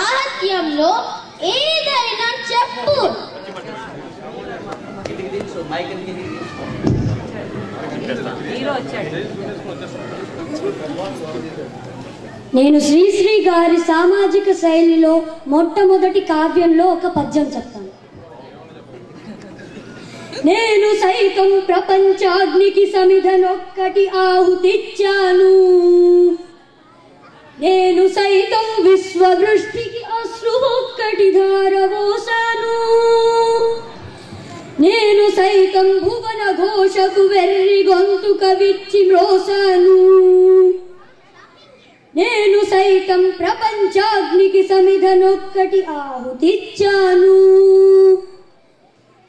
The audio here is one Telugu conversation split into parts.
సాహిత్యంలో ఏదైనా చెప్పు. నేను శ్రీశ్రీ గారి సామాజిక శైలిలో మొట్టమొదటి కావ్యంలో ఒక పద్యం చెప్తాను. నేను సైతం ప్రపంచాగ్నికి సమిధనొక్కటి ఆహుతిచ్చాను, నేను సైతం విశ్వవృష్టికి అశ్రువొక్కటి ధారవోసాను, నేను సైతం భువన ఘోషకు వెర్రి గొంతుక విచ్చి మ్రోసాను, నేను సైతం ప్రపంచాగ్నికి సమిధనొక్కటి ఆహుతిచ్చాను.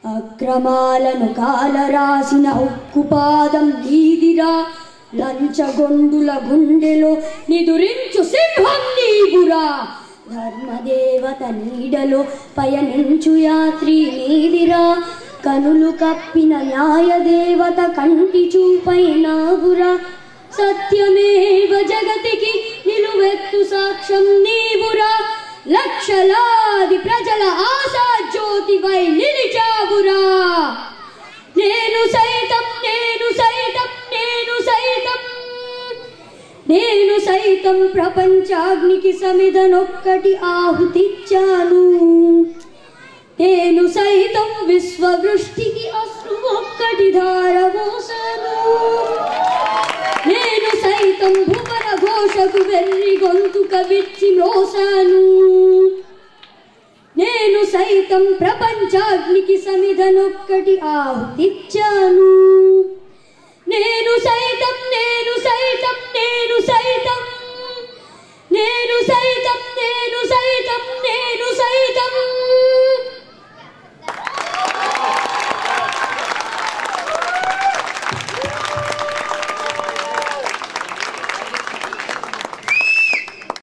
అక్రమాలను కాలరాసిన ఉక్కుపాదం నీదిరా, లంచగొండుల గుండెలో నిదురించు సింహం నీవురా, ధర్మదేవత నీడలో పయనించు యాత్రి నీదిరా, కనులు కప్పిన న్యాయదేవత కంటి చూపైనావురా, సత్యమేవ జగతికి నిలువెత్తు సాక్ష్యం నీవురా, లక్షలాది ప్రజల ఆశా జ్యోతివై నిలిచావురా. నేను సైతం నేను సైతం నేను సైతం నేను సైతం ప్రపంచాగ్నికి సమిధనొక్కటి ఆహుతిచ్చాను, నేను సైతం విశ్వవృష్టికి అశ్రువొక్కటి ధారవోసాను, నేను సైతం భువన ఘోషకు వెర్రి గొంతుక విచ్చి మ్రోసాను, నేను సైతం ప్రపంచాగ్నికి సమిధనొక్కటి ఆహుతిచ్చాను, నేను